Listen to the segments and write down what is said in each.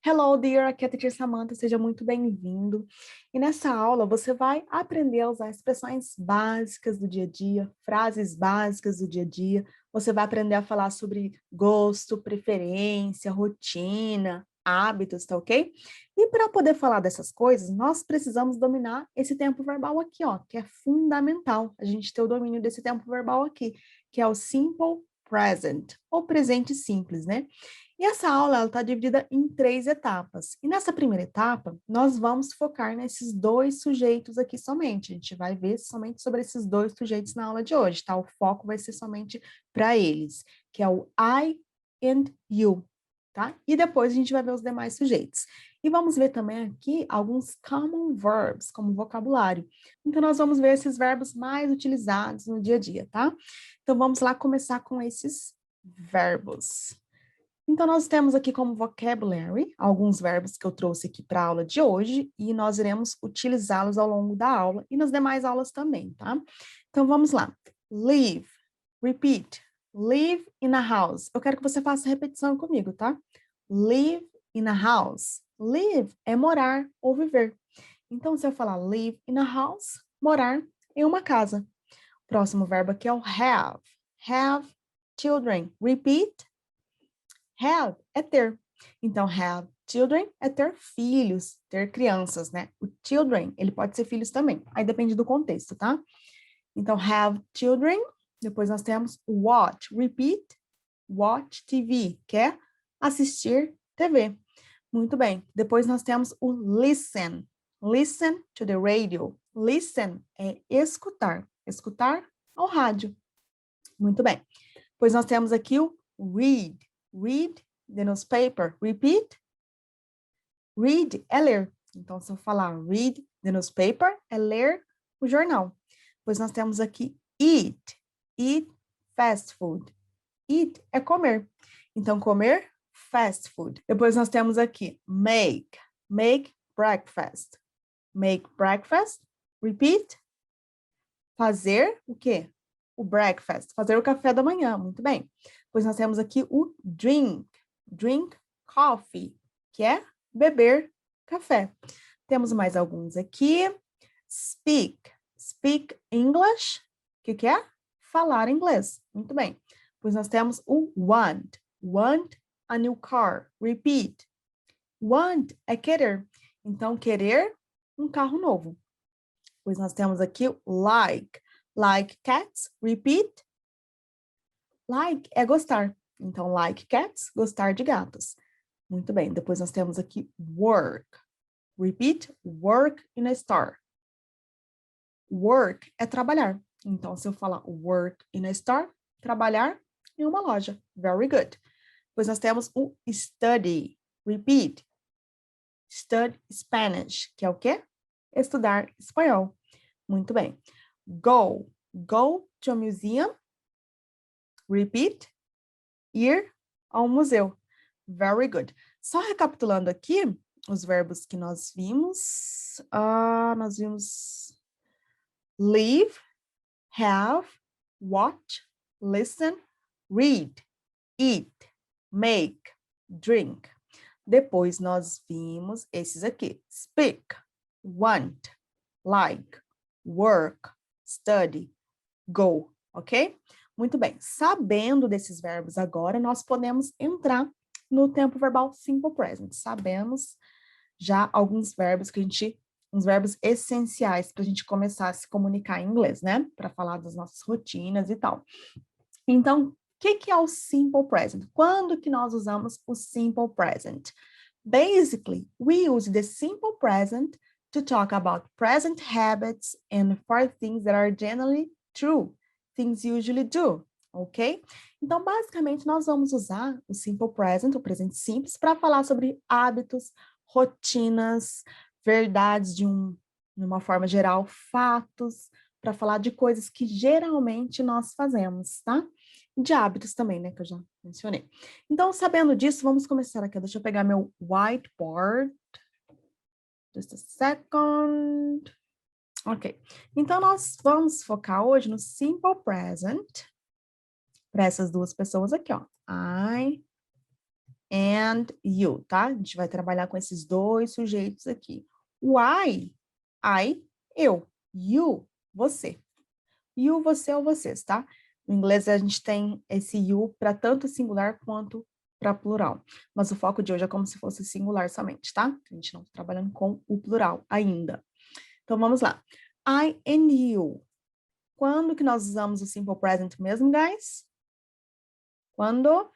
Hello, dear, aqui é a Teacher Samantha, seja muito bem-vindo. E nessa aula você vai aprender a usar expressões básicas do dia a dia, frases básicas do dia a dia. Você vai aprender a falar sobre gosto, preferência, rotina, hábitos, tá ok? E para poder falar dessas coisas, nós precisamos dominar esse tempo verbal aqui, ó, que é fundamental a gente ter o domínio desse tempo verbal aqui, que é o simple present, ou presente simples, né? E essa aula está dividida em 3 etapas. E nessa primeira etapa, nós vamos focar nesses 2 sujeitos aqui somente. A gente vai ver somente sobre esses 2 sujeitos na aula de hoje, tá? O foco vai ser somente para eles, que é o I and you, tá? E depois a gente vai ver os demais sujeitos. E vamos ver também aqui alguns common verbs, como vocabulário. Então, nós vamos ver esses verbos mais utilizados no dia a dia, tá? Então, vamos lá começar com esses verbos. Então, nós temos aqui como vocabulary alguns verbos que eu trouxe aqui para a aula de hoje e nós iremos utilizá-los ao longo da aula e nas demais aulas também, tá? Então, vamos lá. Live, repeat, live in a house. Eu quero que você faça a repetição comigo, tá? Live in a house. Live é morar ou viver. Então, se eu falar live in a house, morar em uma casa. O próximo verbo aqui é o have. Have children. Repeat. Have é ter. Então, have children é ter filhos, ter crianças, né? O children, ele pode ser filhos também. Aí depende do contexto, tá? Então, have children. Depois nós temos watch. Repeat. Watch TV, que é assistir TV. Muito bem. Depois nós temos o listen. Listen to the radio. Listen é escutar. Escutar ao rádio. Muito bem. Depois nós temos aqui o read. Read the newspaper. Repeat. Read é ler. Então, se eu falar read the newspaper, é ler o jornal. Depois nós temos aqui eat. Eat fast food. Eat é comer. Então, comer fast food. Depois nós temos aqui make. Make breakfast. Make breakfast. Repeat. Fazer o quê? O breakfast. Fazer o café da manhã. Muito bem. Depois nós temos aqui o drink. Drink coffee, que é beber café. Temos mais alguns aqui. Speak. Speak English, que é falar inglês. Muito bem. Pois nós temos o want. Want a new car. Repeat. Want é querer. Então, querer um carro novo. Pois nós temos aqui o like. Like cats. Repeat. Like é gostar. Então, like cats, gostar de gatos. Muito bem. Depois nós temos aqui work. Repeat. Work in a store. Work é trabalhar. Então, se eu falar work in a store, trabalhar em uma loja. Very good. Depois nós temos o study. Repeat. Study Spanish, que é o quê? Estudar espanhol. Muito bem. Go. Go to a museum. Repeat. Ir ao museu. Very good. Só recapitulando aqui os verbos que nós vimos. Nós vimos live, have, watch, listen, read, eat, make, drink. Depois nós vimos esses aqui. Speak, want, like, work, study, go, ok? Muito bem. Sabendo desses verbos agora, nós podemos entrar no tempo verbal simple present. Sabemos já alguns verbos uns verbos essenciais para a gente começar a se comunicar em inglês, né? Para falar das nossas rotinas e tal. Então, o que é o simple present? Quando que nós usamos o simple present? Basically, we use the simple present to talk about present habits and for things that are generally true, things usually do, ok? Então, basicamente, nós vamos usar o simple present, o presente simples, para falar sobre hábitos, rotinas, verdades de uma forma geral, fatos, para falar de coisas que geralmente nós fazemos, tá? De hábitos também, né, que eu já mencionei. Então, sabendo disso, vamos começar aqui. Deixa eu pegar meu whiteboard. Just a second. Ok. Então, nós vamos focar hoje no simple present para essas duas pessoas aqui, ó. I and you, tá? A gente vai trabalhar com esses dois sujeitos aqui. O I, eu. You, você. You, você ou vocês, tá? No inglês a gente tem esse you para tanto singular quanto para plural. Mas o foco de hoje é como se fosse singular somente, tá? A gente não está trabalhando com o plural ainda. Então vamos lá. I and you. Quando que nós usamos o simple present mesmo, guys? Quando?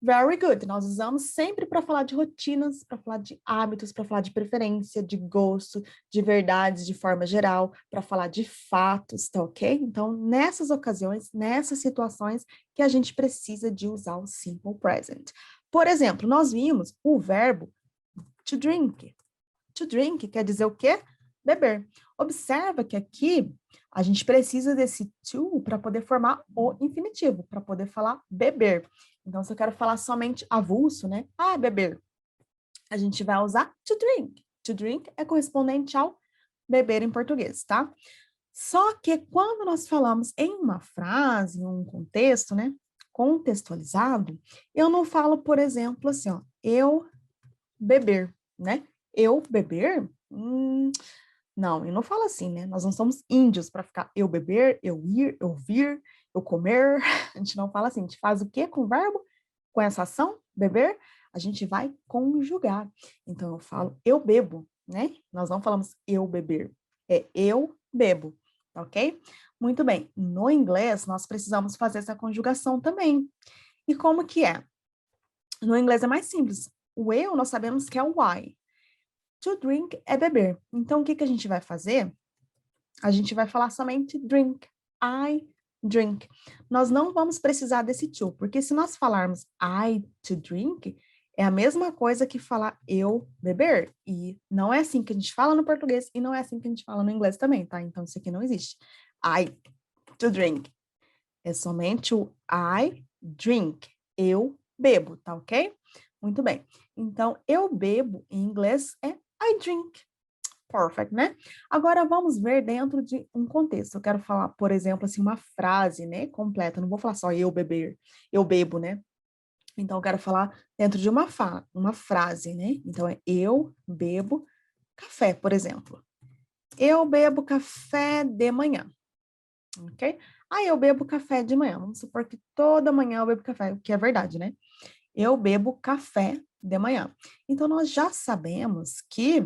Very good. Nós usamos sempre para falar de rotinas, para falar de hábitos, para falar de preferência, de gosto, de verdades de forma geral, para falar de fatos, tá ok? Então, nessas ocasiões, nessas situações que a gente precisa de usar o simple present. Por exemplo, nós vimos o verbo to drink. To drink quer dizer o quê? Beber. Observa que aqui a gente precisa desse to para poder formar o infinitivo, para poder falar beber. Então, se eu quero falar somente avulso, né? Ah, beber. A gente vai usar to drink. To drink é correspondente ao beber em português, tá? Só que quando nós falamos em uma frase, em um contexto, né? Contextualizado, eu não falo, por exemplo, assim, ó, eu beber, né? Eu beber? Não, eu não falo assim, né? Nós não somos índios para ficar eu beber, eu ir, eu vir, eu comer. A gente não fala assim. A gente faz o quê com o verbo? Com essa ação, beber, a gente vai conjugar. Então, eu falo eu bebo, né? Nós não falamos eu beber. É eu bebo, ok? Muito bem. No inglês, nós precisamos fazer essa conjugação também. E como que é? No inglês é mais simples. O eu, nós sabemos que é o I. To drink é beber. Então, o que que a gente vai fazer? A gente vai falar somente drink. I drink. Nós não vamos precisar desse to, porque se nós falarmos I to drink, é a mesma coisa que falar eu beber. E não é assim que a gente fala no português e não é assim que a gente fala no inglês também, tá? Então, isso aqui não existe. I to drink. É somente o I drink. Eu bebo, tá ok? Muito bem. Então, eu bebo em inglês é I drink. Perfect, né? Agora vamos ver dentro de um contexto. Eu quero falar, por exemplo, assim, uma frase, né, completa. Não vou falar só eu beber, eu bebo, né? Então eu quero falar dentro de uma frase, né? Então é eu bebo café, por exemplo. Eu bebo café de manhã, ok? Ah, eu bebo café de manhã. Vamos supor que toda manhã eu bebo café, o que é verdade, né? Eu bebo café de manhã. Então nós já sabemos que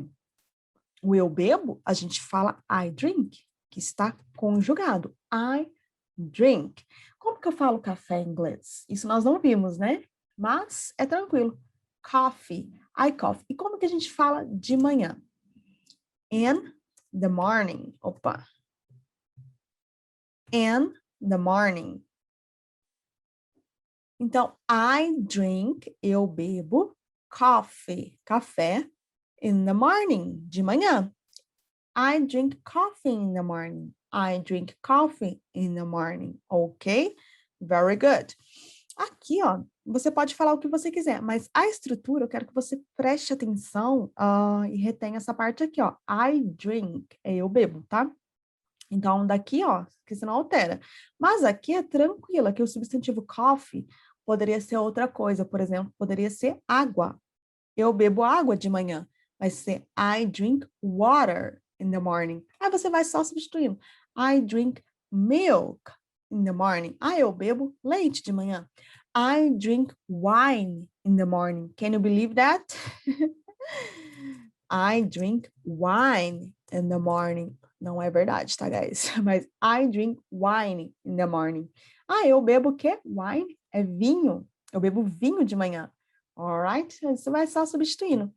o eu bebo, a gente fala I drink, que está conjugado. I drink. Como que eu falo café em inglês? Isso nós não vimos, né? Mas é tranquilo. Coffee, I coffee. E como que a gente fala de manhã? In the morning. Opa. In the morning. Então, I drink, eu bebo, coffee, café, in the morning, de manhã. I drink coffee in the morning. I drink coffee in the morning. Ok? Very good. Aqui, ó, você pode falar o que você quiser, mas a estrutura, eu quero que você preste atenção e retenha essa parte aqui, ó. I drink, é eu bebo, tá? Então, daqui, ó, que você não altera. Mas aqui é tranquilo, aqui o substantivo coffee poderia ser outra coisa, por exemplo, poderia ser água. Eu bebo água de manhã. Vai ser I drink water in the morning. Aí você vai só substituindo. I drink milk in the morning. Ah, eu bebo leite de manhã. I drink wine in the morning. Can you believe that? I drink wine in the morning. Não é verdade, tá, guys? Mas I drink wine in the morning. Ah, eu bebo o quê? Wine é vinho. Eu bebo vinho de manhã. Alright? Você vai só substituindo.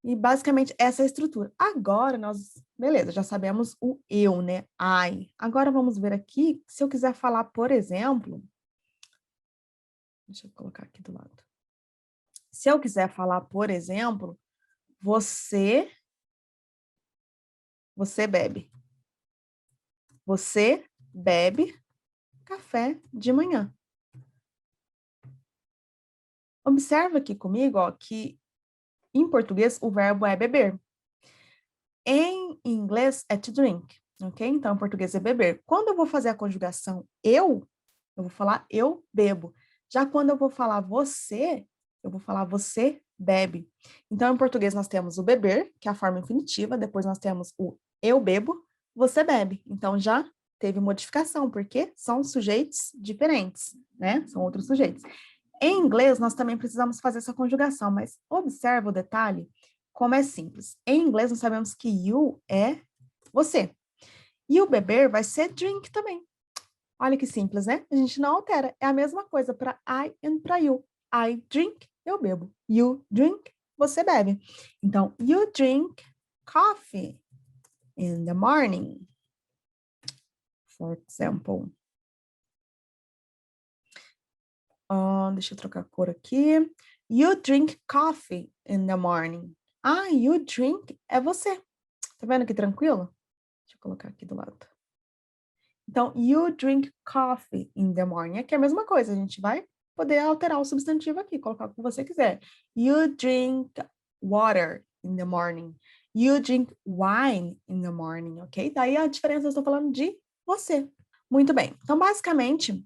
E basicamente essa é a estrutura. Agora nós, beleza, já sabemos o eu, né? I. Agora vamos ver aqui, se eu quiser falar, por exemplo, deixa eu colocar aqui do lado. Se eu quiser falar, por exemplo, você bebe. Você bebe café de manhã. Observa aqui comigo, ó, que em português o verbo é beber. Em inglês é to drink, ok? Então, em português é beber. Quando eu vou fazer a conjugação eu vou falar eu bebo. Já quando eu vou falar você, eu vou falar você bebe. Então, em português, nós temos o beber, que é a forma infinitiva, depois nós temos o eu bebo, você bebe. Então, já teve modificação, porque são sujeitos diferentes, né? São outros sujeitos. Em inglês, nós também precisamos fazer essa conjugação, mas observa o detalhe, como é simples. Em inglês, nós sabemos que you é você. E o beber vai ser drink também. Olha que simples, né? A gente não altera. É a mesma coisa para I e para you. I drink, eu bebo. You drink, você bebe. Então, you drink coffee in the morning, for example. Deixa eu trocar a cor aqui. You drink coffee in the morning. Ah, you drink é você. Tá vendo que tranquilo? Deixa eu colocar aqui do lado. Então, you drink coffee in the morning. Aqui é a mesma coisa, a gente vai poder alterar o substantivo aqui, colocar o que você quiser. You drink water in the morning. You drink wine in the morning, ok? Daí a diferença, eu estou falando de você. Muito bem. Então, basicamente,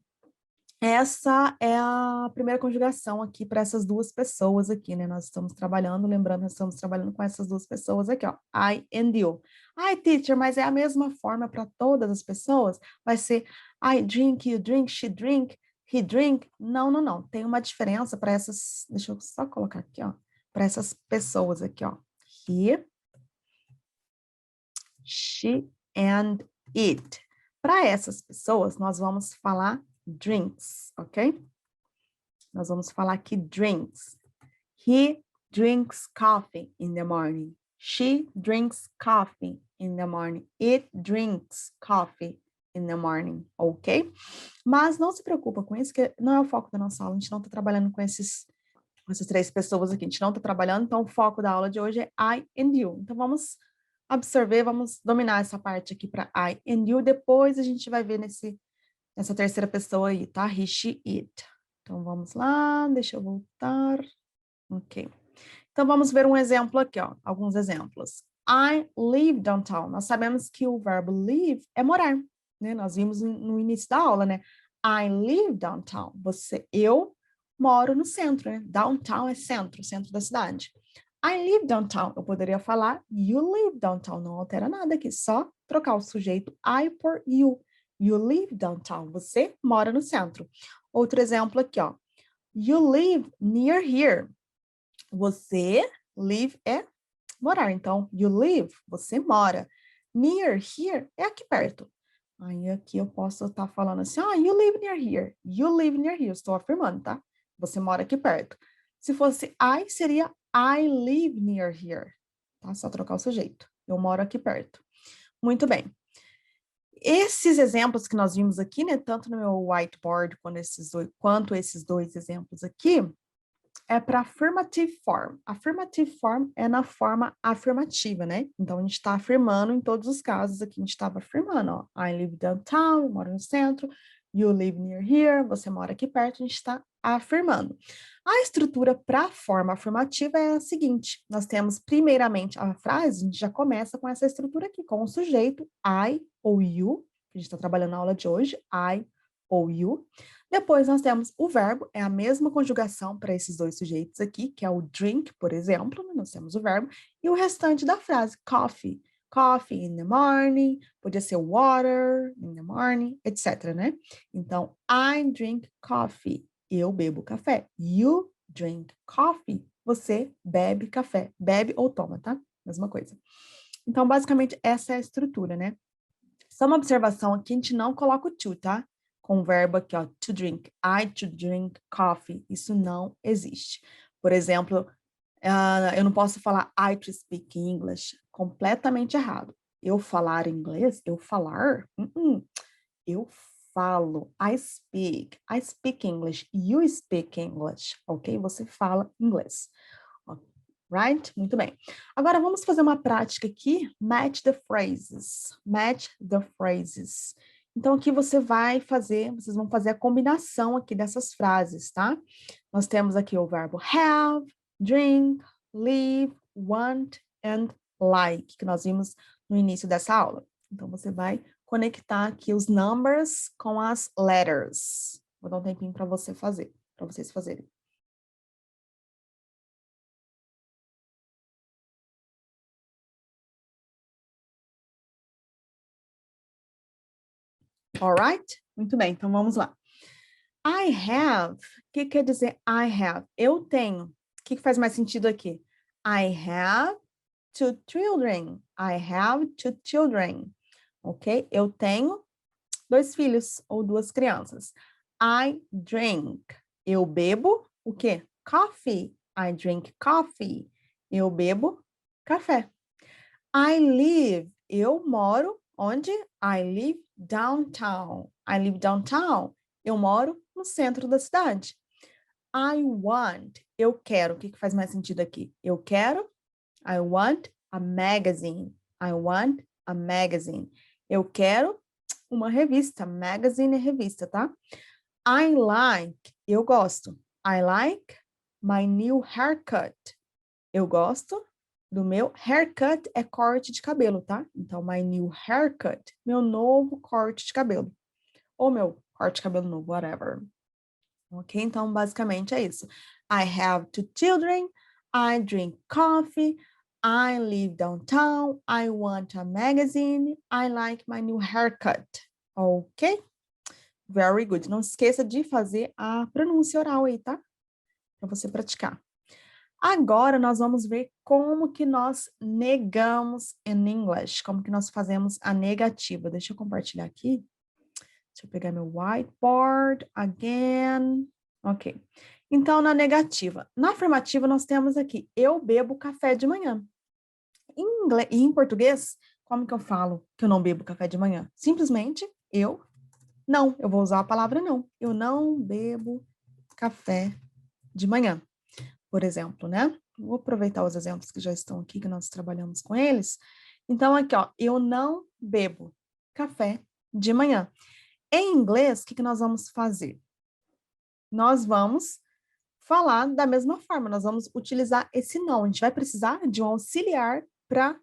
essa é a primeira conjugação aqui para essas duas pessoas aqui, né? Nós estamos trabalhando, lembrando, nós estamos trabalhando com essas duas pessoas aqui, ó. I and you. Ai, teacher, mas é a mesma forma para todas as pessoas? Vai ser I drink, you drink, she drink, he drink? Não, não, não. Tem uma diferença para essas. Deixa eu só colocar aqui, ó. Para essas pessoas aqui, ó. He, she and it. Para essas pessoas, nós vamos falar drinks, ok? Nós vamos falar aqui drinks. He drinks coffee in the morning. She drinks coffee in the morning. It drinks coffee in the morning, ok? Mas não se preocupa com isso, que não é o foco da nossa aula. A gente não está trabalhando com essas três pessoas aqui. A gente não está trabalhando, então o foco da aula de hoje é I and you. Então vamos absorver, vamos dominar essa parte aqui para I and you. Depois a gente vai ver nessa terceira pessoa aí, tá? He, she, it. Então, vamos lá, deixa eu voltar. Ok. Então, vamos ver um exemplo aqui, ó. Alguns exemplos. I live downtown. Nós sabemos que o verbo live é morar, né? Nós vimos no início da aula, né? I live downtown. Eu moro no centro, né? Downtown é centro, centro da cidade. I live downtown. Eu poderia falar you live downtown. Não altera nada aqui, só trocar o sujeito I por you. You live downtown. Você mora no centro. Outro exemplo aqui, ó. You live near here. Você, live é morar. Então, you live, você mora. Near here é aqui perto. Aí aqui eu posso estar falando assim, you live near here. You live near here. Estou afirmando, tá? Você mora aqui perto. Se fosse I, seria I live near here. Tá? Só trocar o sujeito. Eu moro aqui perto. Muito bem. Esses exemplos que nós vimos aqui, né, tanto no meu whiteboard quanto esses dois exemplos aqui, é para affirmative form. Affirmative form é na forma afirmativa, né? Então, a gente está afirmando em todos os casos aqui, a gente estava afirmando, ó. I live downtown, eu moro no centro. You live near here, você mora aqui perto, a gente está afirmando. A estrutura para a forma afirmativa é a seguinte, nós temos primeiramente a frase, a gente já começa com essa estrutura aqui, com o sujeito I ou you, que a gente está trabalhando na aula de hoje, I ou you. Depois nós temos o verbo, é a mesma conjugação para esses dois sujeitos aqui, que é o drink, por exemplo, né? Nós temos o verbo, e o restante da frase, coffee. Coffee in the morning, podia ser water in the morning, etc, né? Então, I drink coffee. Eu bebo café. You drink coffee. Você bebe café. Bebe ou toma, tá? Mesma coisa. Então, basicamente, essa é a estrutura, né? Só uma observação aqui, a gente não coloca o to, tá? Com o verbo aqui, ó, to drink. I to drink coffee. Isso não existe. Por exemplo, eu não posso falar I to speak English. Completamente errado. Eu falar inglês? Eu falar? Eu falo. I speak English. You speak English. Ok? Você fala inglês. Right? Muito bem. Agora vamos fazer uma prática aqui. Match the phrases. Match the phrases. Então aqui vocês vão fazer a combinação aqui dessas frases, tá? Nós temos aqui o verbo have, drink, live, want and like, que nós vimos no início dessa aula. Então você vai conectar aqui os numbers com as letters. Vou dar um tempinho para você fazer. para vocês fazerem. Alright? Muito bem, então vamos lá. I have, o que quer dizer I have? Eu tenho. O que faz mais sentido aqui? I have two children. I have two children. Ok? Eu tenho 2 filhos ou 2 crianças. I drink. Eu bebo o quê? Coffee. I drink coffee. Eu bebo café. I live. Eu moro onde? I live downtown. I live downtown. Eu moro no centro da cidade. I want. Eu quero. O que faz mais sentido aqui? Eu quero. I want a magazine. I want a magazine. Eu quero uma revista. Magazine é revista, tá? I like. Eu gosto. I like my new haircut. Eu gosto do meu haircut, é corte de cabelo, tá? Então, my new haircut, meu novo corte de cabelo. Ou meu corte de cabelo novo, whatever. Ok? Então, basicamente é isso. I have 2 children. I drink coffee. I live downtown. I want a magazine. I like my new haircut. Ok? Very good. Não esqueça de fazer a pronúncia oral aí, tá? Para você praticar. Agora, nós vamos ver como que nós negamos in English, como que nós fazemos a negativa. Deixa eu compartilhar aqui. Deixa eu pegar meu whiteboard again. Ok. Então, na negativa. Na afirmativa, nós temos aqui, eu bebo café de manhã. Em inglês, e em português, como que eu falo que eu não bebo café de manhã? Simplesmente, eu não. Eu vou usar a palavra não. Eu não bebo café de manhã, por exemplo, né? Vou aproveitar os exemplos que já estão aqui, que nós trabalhamos com eles. Então, aqui, ó, eu não bebo café de manhã. Em inglês, o que nós vamos fazer? Nós vamos falar da mesma forma, nós vamos utilizar esse não. A gente vai precisar de um auxiliar para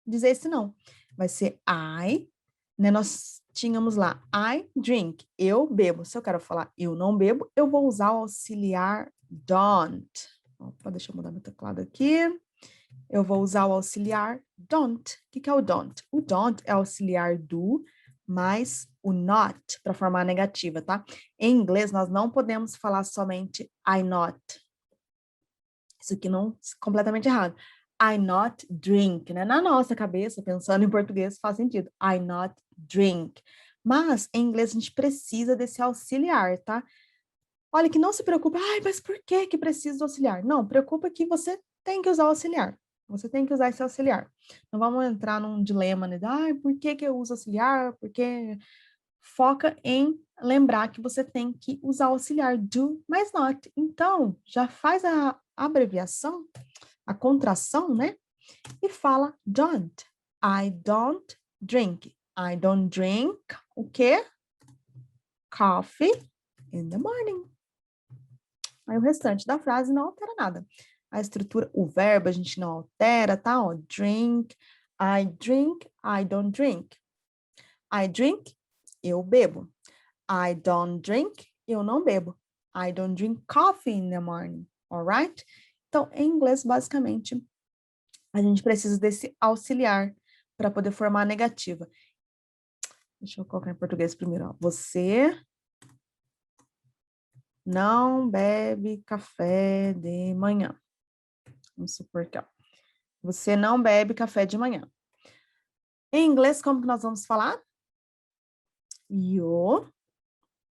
dizer esse não. Vai ser I, né? Nós tínhamos lá, I drink, eu bebo. Se eu quero falar eu não bebo, eu vou usar o auxiliar don't. Opa, deixa eu mudar meu teclado aqui. Eu vou usar o auxiliar don't. O que é o don't? O don't é auxiliar do, mais o not para formar a negativa, tá? Em inglês, nós não podemos falar somente I not. Isso aqui não é completamente errado. I not drink, né? Na nossa cabeça, pensando em português, faz sentido. I not drink. Mas, em inglês, a gente precisa desse auxiliar, tá? Olha, que não se preocupe, ai, mas por que que precisa do auxiliar? Não, preocupa que você tem que usar o auxiliar. Você tem que usar esse auxiliar. Não vamos entrar num dilema, né? Ai, por que que eu uso auxiliar? Porque foca em lembrar que você tem que usar o auxiliar do, mas not. Então, já faz a abreviação, a contração, né? E fala don't. I don't drink. I don't drink o quê? Coffee in the morning. Aí o restante da frase não altera nada. A estrutura, o verbo a gente não altera, tá? Ó, drink, I don't drink. I drink, eu bebo. I don't drink, eu não bebo. I don't drink coffee in the morning, alright? Então, em inglês, basicamente, a gente precisa desse auxiliar para poder formar a negativa. Deixa eu colocar em português primeiro, ó. Você não bebe café de manhã. Vamos supor que, ó, você não bebe café de manhã. Em inglês, como que nós vamos falar? You.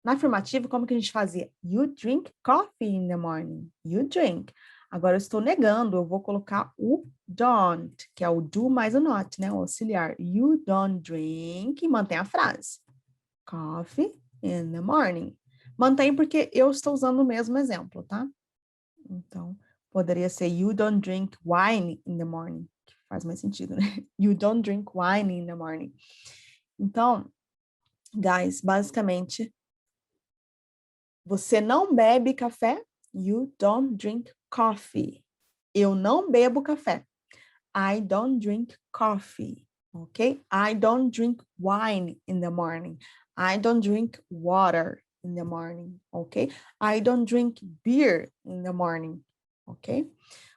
Na afirmativa, como que a gente fazia? You drink coffee in the morning. You drink. Agora eu estou negando, eu vou colocar o don't, que é o do mais o not, né? O auxiliar. You don't drink, e mantém a frase. Coffee in the morning. Mantém porque eu estou usando o mesmo exemplo, tá? Então, poderia ser you don't drink wine in the morning, que faz mais sentido, né? You don't drink wine in the morning. Então, guys, basicamente, você não bebe café? You don't drink coffee. Eu não bebo café. I don't drink coffee, ok? I don't drink wine in the morning. I don't drink water in the morning, ok? I don't drink beer in the morning, ok?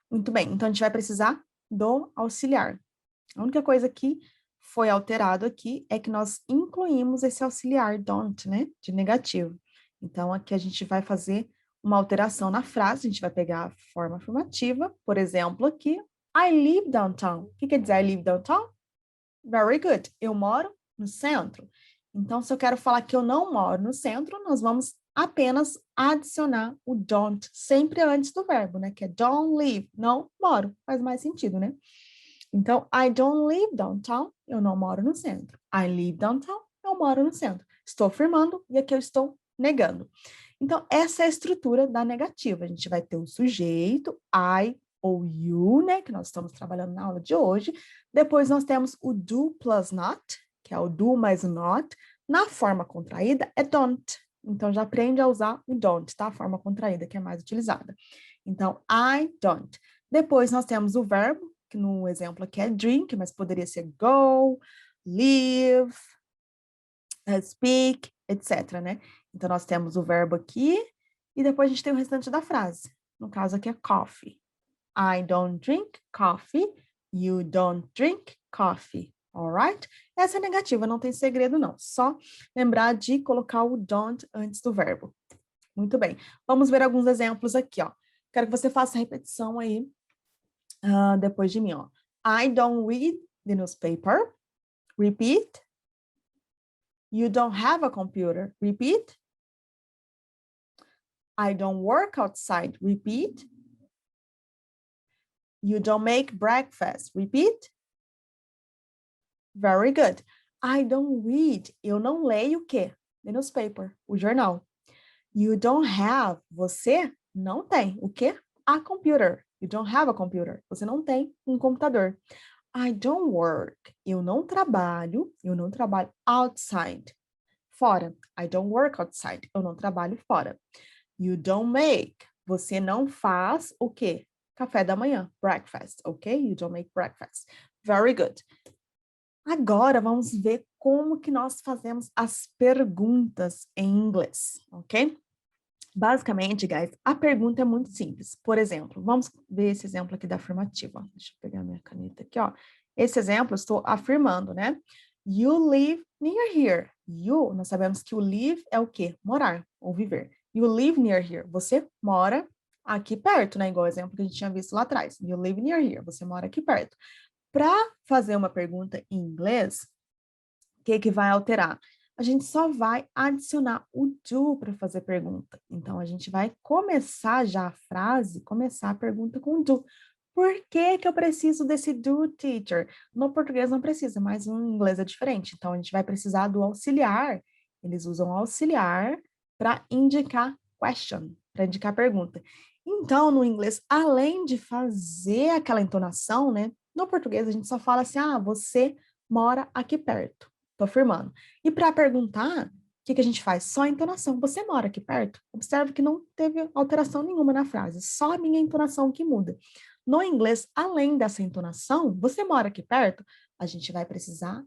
Muito bem, então a gente vai precisar do auxiliar. A única coisa que foi alterado aqui é que nós incluímos esse auxiliar don't, né, de negativo. Então, aqui a gente vai fazer uma alteração na frase, a gente vai pegar a forma afirmativa, por exemplo, aqui, I live downtown. O que quer dizer I live downtown? Very good. Eu moro no centro. Então, se eu quero falar que eu não moro no centro, nós vamos apenas adicionar o don't sempre antes do verbo, né? Que é don't live. Não moro. Faz mais sentido, né? Então, I don't live downtown. Eu não moro no centro. I live downtown. Eu moro no centro. Estou afirmando e aqui eu estou negando. Então, essa é a estrutura da negativa. A gente vai ter o sujeito, I ou you, né? Que nós estamos trabalhando na aula de hoje. Depois nós temos o do plus not, que é o do mais o not. Na forma contraída é don't. Então, já aprende a usar o don't, tá? A forma contraída, que é mais utilizada. Então, I don't. Depois nós temos o verbo, que no exemplo aqui é drink, mas poderia ser go, live, speak, etc, né? Então, nós temos o verbo aqui, e depois a gente tem o restante da frase. No caso aqui é coffee. I don't drink coffee. You don't drink coffee. Alright? Essa é negativa, não tem segredo não. Só lembrar de colocar o don't antes do verbo. Muito bem. Vamos ver alguns exemplos aqui, ó. Quero que você faça a repetição aí depois de mim, ó. I don't read the newspaper. Repeat. You don't have a computer. Repeat. I don't work outside. Repeat. You don't make breakfast. Repeat. Very good. I don't read. Eu não leio o quê? The newspaper, o jornal. You don't have. Você não tem o quê? A computer. You don't have a computer. Você não tem um computador. I don't work. Eu não trabalho outside. Fora. I don't work outside. Eu não trabalho fora. You don't make. Você não faz o quê? Café da manhã. Breakfast, ok? You don't make breakfast. Very good. Agora vamos ver como que nós fazemos as perguntas em inglês, ok? Basicamente, guys, a pergunta é muito simples. Por exemplo, vamos ver esse exemplo aqui da afirmativa. Deixa eu pegar minha caneta aqui, ó. Esse exemplo eu estou afirmando, né? You live near here. You, nós sabemos que o live é o quê? Morar ou viver. You live near here. Você mora aqui perto, né? Igual o exemplo que a gente tinha visto lá atrás. You live near here. Você mora aqui perto. Para fazer uma pergunta em inglês, o que que vai alterar? A gente só vai adicionar o do para fazer pergunta. Então, a gente vai começar já a frase, começar a pergunta com do. Por que que eu preciso desse do, teacher? No português não precisa, mas no inglês é diferente. Então, a gente vai precisar do auxiliar. Eles usam auxiliar para indicar question, para indicar pergunta. Então, no inglês, além de fazer aquela entonação, né? No português, a gente só fala assim, ah, você mora aqui perto. Tô afirmando. E para perguntar, o que que a gente faz? Só a entonação. Você mora aqui perto? Observe que não teve alteração nenhuma na frase, só a minha entonação que muda. No inglês, além dessa entonação, você mora aqui perto? A gente vai precisar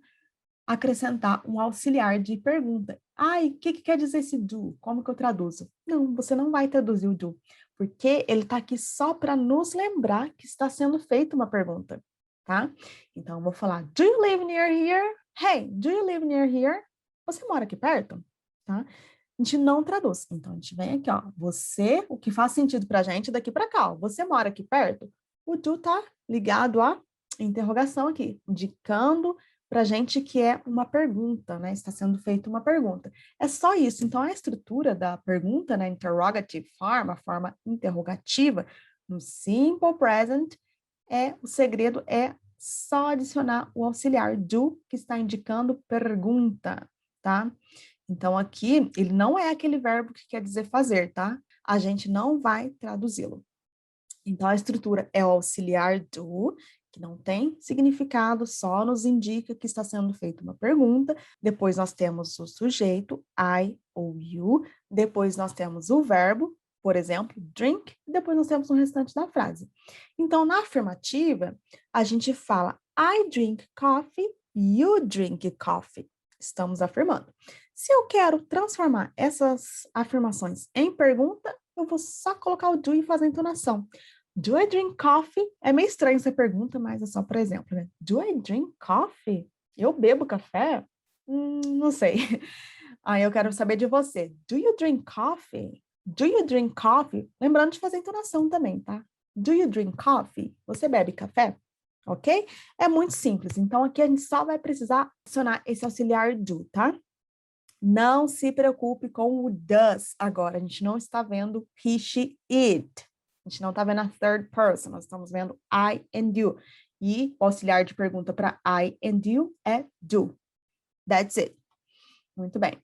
acrescentar um auxiliar de pergunta. Ai, o que que quer dizer esse do? Como que eu traduzo? Não, você não vai traduzir o do, porque ele está aqui só para nos lembrar que está sendo feita uma pergunta, tá? Então, eu vou falar, do you live near here? Hey, do you live near here? Você mora aqui perto? Tá? A gente não traduz. Então, a gente vem aqui, ó. Você, o que faz sentido pra gente daqui para cá, ó. Você mora aqui perto? O do tá ligado à interrogação aqui, indicando pra gente que é uma pergunta, né? Está sendo feita uma pergunta. É só isso. Então, a estrutura da pergunta, né? Interrogative form, a forma interrogativa, no simple present, o segredo é só adicionar o auxiliar do, que está indicando pergunta, tá? Então, aqui, ele não é aquele verbo que quer dizer fazer, tá? A gente não vai traduzi-lo. Então, a estrutura é o auxiliar do, que não tem significado, só nos indica que está sendo feita uma pergunta. Depois, nós temos o sujeito, I ou you. Depois, nós temos o verbo, por exemplo, drink. E depois, nós temos o restante da frase. Então, na afirmativa, a gente fala I drink coffee, you drink coffee. Estamos afirmando. Se eu quero transformar essas afirmações em pergunta, eu vou só colocar o do e fazer a entonação. Do I drink coffee? É meio estranho essa pergunta, mas é só por exemplo, né? Do I drink coffee? Eu bebo café? Não sei. Aí eu quero saber de você. Do you drink coffee? Do you drink coffee? Lembrando de fazer a entonação também, tá? Do you drink coffee? Você bebe café? Ok? É muito simples. Então, aqui a gente só vai precisar adicionar esse auxiliar do, tá? Não se preocupe com o does agora. A gente não está vendo he, she, it. A gente não está vendo a third person. Nós estamos vendo I and you. E o auxiliar de pergunta para I and you é do. That's it. Muito bem.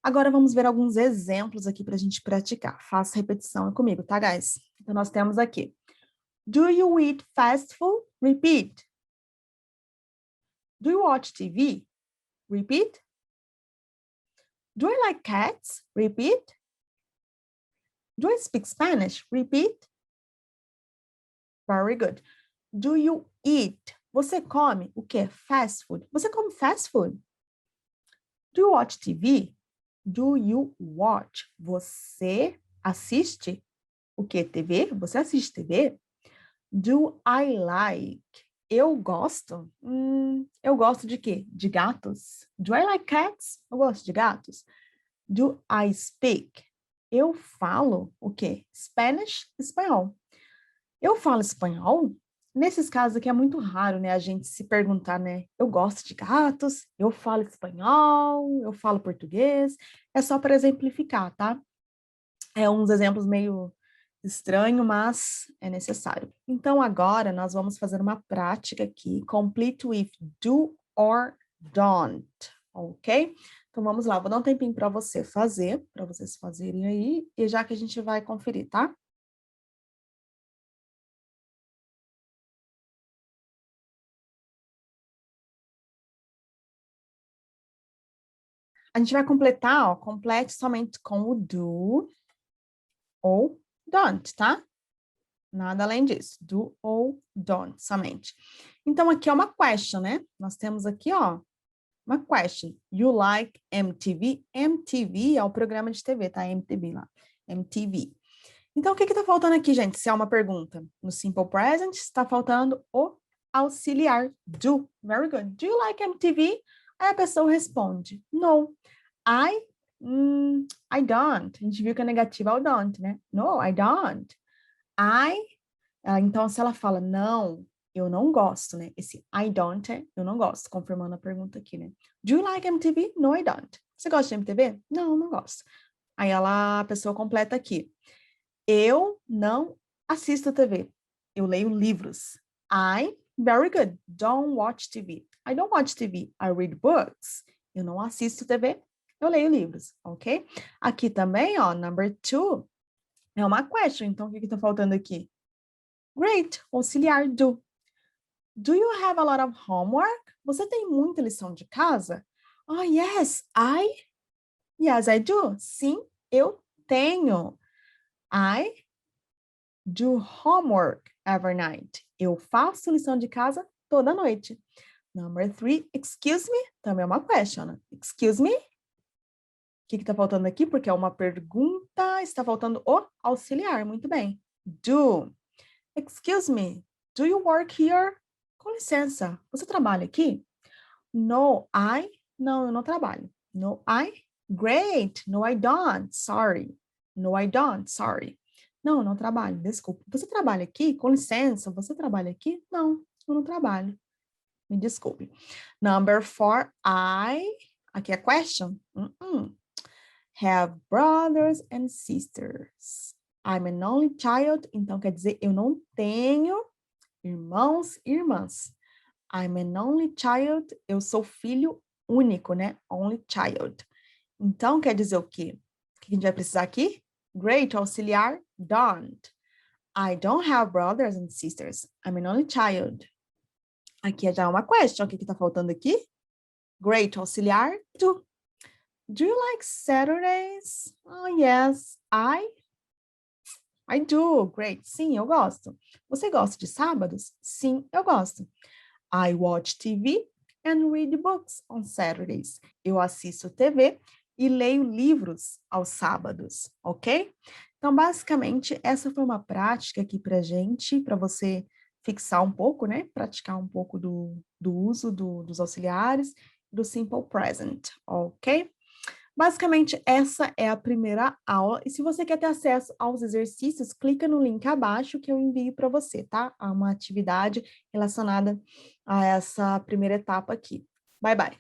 Agora vamos ver alguns exemplos aqui para a gente praticar. Faça repetição comigo, tá, guys? Então, nós temos aqui. Do you eat fast food? Repeat. Do you watch TV? Repeat. Do I like cats? Repeat. Do I speak Spanish? Repeat. Very good. Do you eat? Você come o quê? Fast food. Você come fast food? Do you watch TV? Do you watch? Você assiste o quê? TV? Você assiste TV? Do I like? Eu gosto? Eu gosto de quê? De gatos. Do I like cats? Eu gosto de gatos. Do I speak? Eu falo o quê? Spanish, espanhol. Eu falo espanhol? Nesses casos aqui é muito raro, né, a gente se perguntar, né? Eu gosto de gatos, eu falo espanhol, eu falo português. É só para exemplificar, tá? É uns exemplos meio estranho, mas é necessário. Então, agora nós vamos fazer uma prática aqui, complete with do or don't, ok? Então, vamos lá, vou dar um tempinho para para vocês fazerem aí, e já que a gente vai conferir, tá? A gente vai completar, ó, complete somente com o do ou don't, tá? Nada além disso, do ou don't, somente. Então, aqui é uma question, né? Nós temos aqui, ó, uma question. You like MTV? MTV é o programa de TV, tá? MTV lá. MTV. Então, o que tá faltando aqui, gente? Se é uma pergunta. No Simple Present, está faltando o auxiliar do. Very good. Do you like MTV? Aí a pessoa responde, no. I don't. A gente viu que é negativo é o don't, né? No, I don't. Então, se ela fala não, eu não gosto, né? Esse I don't é eu não gosto, confirmando a pergunta aqui, né? Do you like MTV? No, I don't. Você gosta de MTV? Não, não gosto. Aí a pessoa completa aqui. Eu não assisto TV. Eu leio livros. Very good, don't watch TV. I don't watch TV. I read books. Eu não assisto TV. Eu leio livros, ok? Aqui também, ó, number 2 é uma question. Então, o que tá faltando aqui? Great, auxiliar do. Do you have a lot of homework? Você tem muita lição de casa? Oh, yes, I do. Sim, eu tenho. I do homework every night. Eu faço lição de casa toda noite. Number 3, excuse me, também é uma question. Excuse me? O que está faltando aqui? Porque é uma pergunta, está faltando o auxiliar, muito bem. Do. Excuse me, do you work here? Com licença, você trabalha aqui? No, não, eu não trabalho. No, great. No, I don't. Sorry. No, I don't. Sorry. Não, eu não trabalho. Desculpa. Você trabalha aqui? Com licença, você trabalha aqui? Não, eu não trabalho. Me desculpe. Number 4, aqui é question. Have brothers and sisters. I'm an only child. Então, quer dizer, eu não tenho irmãos e irmãs. I'm an only child. Eu sou filho único, né? Only child. Então, quer dizer o quê? O que a gente vai precisar aqui? Great, auxiliar, don't. I don't have brothers and sisters. I'm an only child. Aqui é já uma question. O que tá faltando aqui? Great, auxiliar, do. Do you like Saturdays? Oh, yes, I do. Great. Sim, eu gosto. Você gosta de sábados? Sim, eu gosto. I watch TV and read books on Saturdays. Eu assisto TV e leio livros aos sábados, ok? Então, basicamente, essa foi uma prática aqui para gente, para você fixar um pouco, né? Praticar um pouco do uso dos auxiliares, do simple present, ok? Basicamente, essa é a primeira aula. E se você quer ter acesso aos exercícios, clica no link abaixo que eu envio para você, tá? Há uma atividade relacionada a essa primeira etapa aqui. Bye, bye.